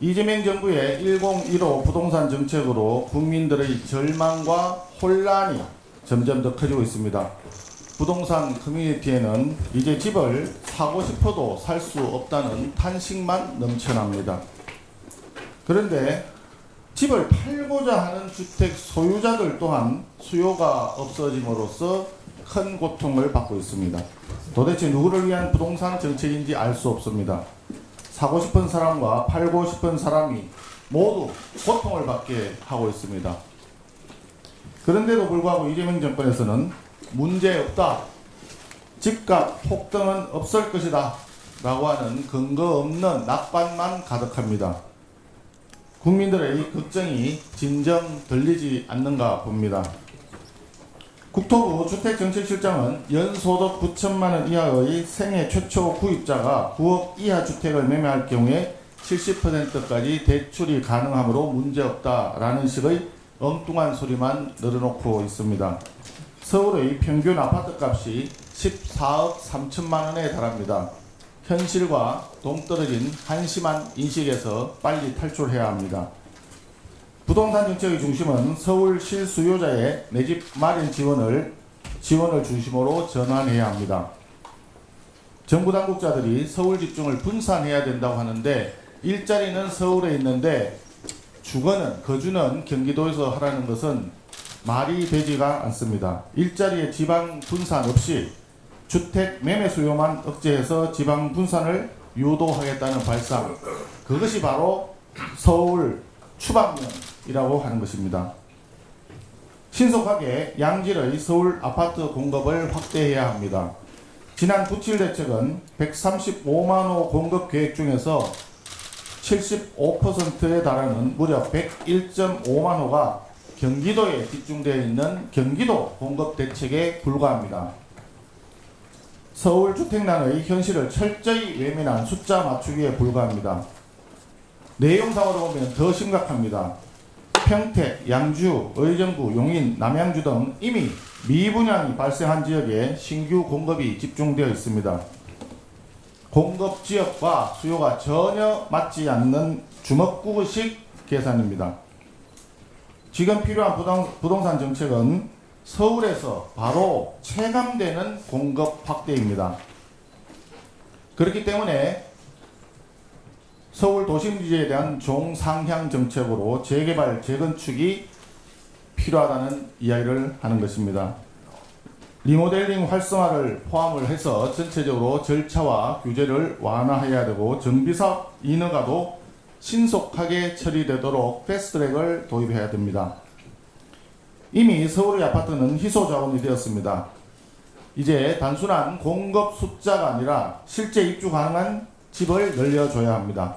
이재명 정부의 1015 부동산 정책으로 국민들의 절망과 혼란이 점점 더 커지고 있습니다. 부동산 커뮤니티에는 이제 집을 사고 싶어도 살 수 없다는 탄식만 넘쳐납니다. 그런데 집을 팔고자 하는 주택 소유자들 또한 수요가 없어짐으로써 큰 고통을 받고 있습니다. 도대체 누구를 위한 부동산 정책인지 알 수 없습니다. 사고 싶은 사람과 팔고 싶은 사람이 모두 고통을 받게 하고 있습니다. 그런데도 불구하고 이재명 정권에서는 문제없다, 집값 폭등은 없을 것이다 라고 하는 근거 없는 낙관만 가득합니다. 국민들의 걱정이 진정 들리지 않는가 봅니다. 국토부 주택정책실장은 연소득 9천만 원 이하의 생애 최초 구입자가 9억 이하 주택을 매매할 경우에 70%까지 대출이 가능하므로 문제없다라는 식의 엉뚱한 소리만 늘어놓고 있습니다. 서울의 평균 아파트값이 14억 3천만 원에 달합니다. 현실과 동떨어진 한심한 인식에서 빨리 탈출해야 합니다. 부동산 정책의 중심은 서울 실수요자의 내 집 마련 지원을 중심으로 전환해야 합니다. 정부 당국자들이 서울 집중을 분산해야 된다고 하는데 일자리는 서울에 있는데 주거는 거주는 경기도에서 하라는 것은 말이 되지가 않습니다. 일자리의 지방 분산 없이 주택 매매 수요만 억제해서 지방 분산을 유도하겠다는 발상, 그것이 바로 서울 추방면이라고 하는 것입니다. 신속하게 양질의 서울 아파트 공급을 확대해야 합니다. 지난 9.7 대책은 135만 호 공급 계획 중에서 75%에 달하는 무려 101.5만 호가 경기도에 집중되어 있는 경기도 공급 대책에 불과합니다. 서울 주택난의 현실을 철저히 외면한 숫자 맞추기에 불과합니다. 내용상으로 보면 더 심각합니다. 평택, 양주, 의정부, 용인, 남양주 등 이미 미분양이 발생한 지역에 신규 공급이 집중되어 있습니다. 공급 지역과 수요가 전혀 맞지 않는 주먹구구식 계산입니다. 지금 필요한 부동산 정책은 서울에서 바로 체감되는 공급 확대입니다. 그렇기 때문에 서울 도심지에 대한 종상향 정책으로 재개발, 재건축이 필요하다는 이야기를 하는 것입니다. 리모델링 활성화를 포함을 해서 전체적으로 절차와 규제를 완화해야 되고 정비사업 인허가도 신속하게 처리되도록 패스트트랙을 도입해야 됩니다. 이미 서울의 아파트는 희소자원이 되었습니다. 이제 단순한 공급 숫자가 아니라 실제 입주 가능한 집을 늘려줘야 합니다.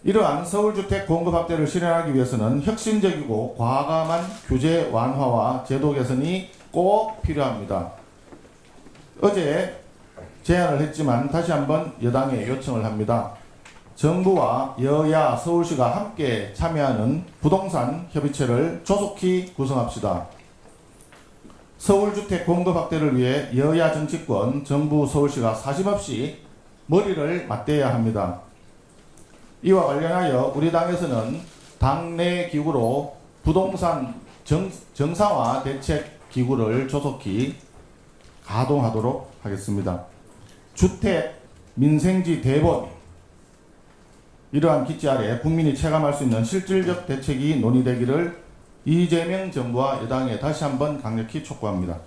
이러한 서울주택 공급 확대를 실현하기 위해서는 혁신적이고 과감한 규제 완화와 제도 개선이 꼭 필요합니다. 어제 제안을 했지만 다시 한번 여당에 요청을 합니다. 정부와 여야 서울시가 함께 참여하는 부동산 협의체를 조속히 구성합시다. 서울주택 공급 확대를 위해 여야 정치권, 정부, 서울시가 사심없이 머리를 맞대야 합니다. 이와 관련하여 우리 당에서는 당내 기구로 부동산 정상화 대책 기구를 조속히 가동하도록 하겠습니다. 주택 민생지 대본, 이러한 기치 아래 국민이 체감할 수 있는 실질적 대책이 논의되기를 이재명 정부와 여당에 다시 한번 강력히 촉구합니다.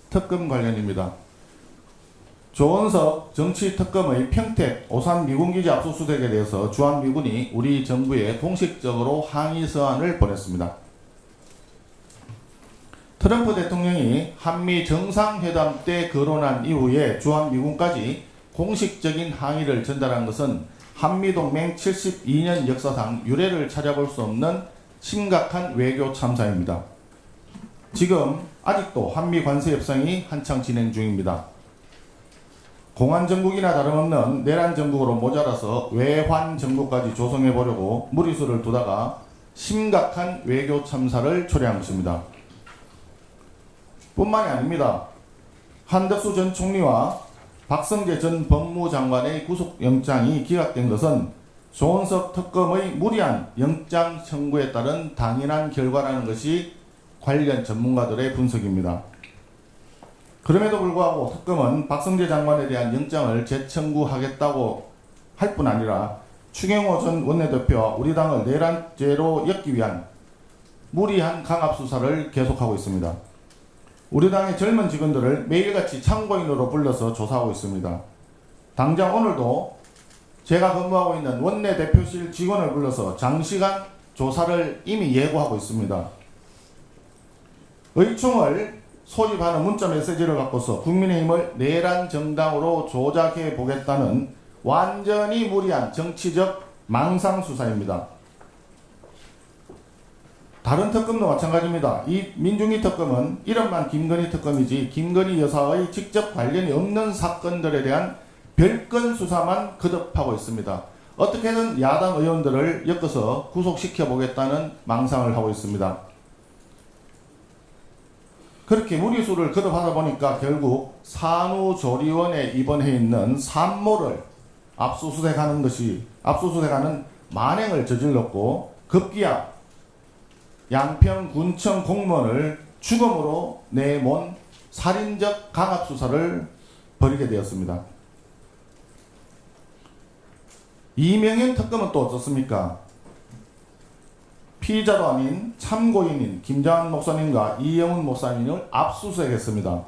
특검 관련입니다. 조원석 정치특검의 평택 오산 미군기지 압수수색에 대해서 주한미군이 우리 정부에 공식적으로 항의 서한을 보냈습니다. 트럼프 대통령이 한미 정상회담 때 거론한 이후에 주한미군까지 공식적인 항의를 전달한 것은 한미동맹 72년 역사상 유례를 찾아볼 수 없는 심각한 외교 참사입니다. 지금 아직도 한미 관세 협상이 한창 진행 중입니다. 공안 정국이나 다름없는 내란 정국으로 모자라서 외환 정국까지 조성해 보려고 무리수를 두다가 심각한 외교 참사를 초래한 것입니다. 뿐만이 아닙니다. 한덕수 전 총리와 박성재 전 법무장관의 구속영장이 기각된 것은 조은석 특검의 무리한 영장 청구에 따른 당연한 결과라는 것이 관련 전문가들의 분석입니다. 그럼에도 불구하고 특검은 박성재 장관에 대한 영장을 재청구하겠다고 할 뿐 아니라 추경호 전 원내대표와 우리 당을 내란죄로 엮기 위한 무리한 강압수사를 계속하고 있습니다. 우리 당의 젊은 직원들을 매일같이 참고인으로 불러서 조사하고 있습니다. 당장 오늘도 제가 근무하고 있는 원내대표실 직원을 불러서 장시간 조사를 이미 예고하고 있습니다. 의총을 소집하는 문자 메시지를 갖고서 국민의힘을 내란 정당으로 조작해 보겠다는 완전히 무리한 정치적 망상수사입니다. 다른 특검도 마찬가지입니다. 이 민중위 특검은 이름만 김건희 특검이지 김건희 여사의 직접 관련이 없는 사건들에 대한 별건 수사만 거듭하고 있습니다. 어떻게든 야당 의원들을 엮어서 구속시켜 보겠다는 망상을 하고 있습니다. 그렇게 무리수를 거듭하다 보니까 결국 산후조리원에 입원해 있는 산모를 압수수색하는 만행을 저질렀고 급기야 양평군청 공무원을 죽음으로 내몬 살인적 강압수사를 벌이게 되었습니다. 이명현 특검은 또 어떻습니까? 피의자도 아닌 참고인인 김장한 목사님과 이영훈 목사님을 압수수색했습니다.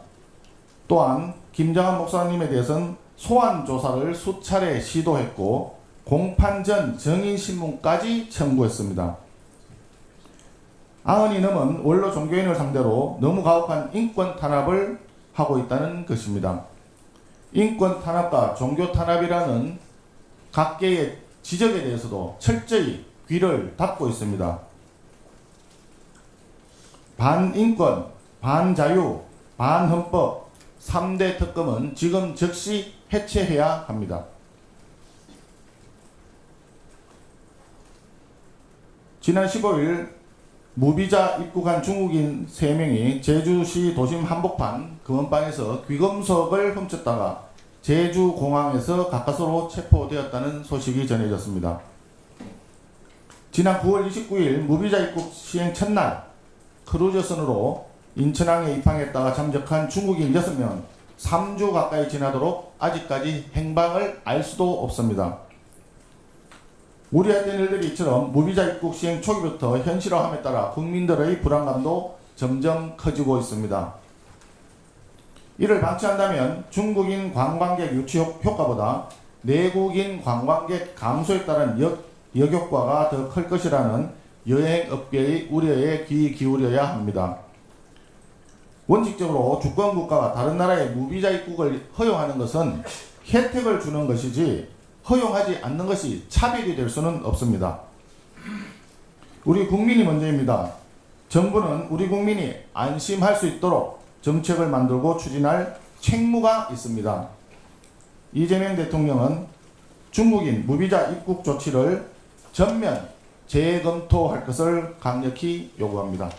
또한 김장한 목사님에 대해서는 소환 조사를 수차례 시도했고 공판 전 정인신문까지 청구했습니다. 90이 넘은 원로 종교인을 상대로 너무 가혹한 인권 탄압을 하고 있다는 것입니다. 인권 탄압과 종교 탄압이라는 각계의 지적에 대해서도 철저히 귀를 닫고 있습니다. 반인권, 반자유, 반헌법 3대 특검은 지금 즉시 해체해야 합니다. 지난 15일 무비자 입국한 중국인 3명이 제주시 도심 한복판 금원방에서 귀금속을 훔쳤다가 제주공항에서 가까스로 체포되었다는 소식이 전해졌습니다. 지난 9월 29일 무비자 입국 시행 첫날 크루즈선으로 인천항에 입항했다가 잠적한 중국인 6명 3주 가까이 지나도록 아직까지 행방을 알 수도 없습니다. 우려했던 일들이 이처럼 무비자 입국 시행 초기부터 현실화함에 따라 국민들의 불안감도 점점 커지고 있습니다. 이를 방치한다면 중국인 관광객 유치 효과보다 내국인 관광객 감소에 따른 역효과가 더 클 것이라는 여행업계의 우려에 귀 기울여야 합니다. 원칙적으로 주권국가가 다른 나라의 무비자 입국을 허용하는 것은 혜택을 주는 것이지 허용하지 않는 것이 차별이 될 수는 없습니다. 우리 국민이 문제입니다. 정부는 우리 국민이 안심할 수 있도록 정책을 만들고 추진할 책무가 있습니다. 이재명 대통령은 중국인 무비자 입국 조치를 전면 재검토할 것을 강력히 요구합니다.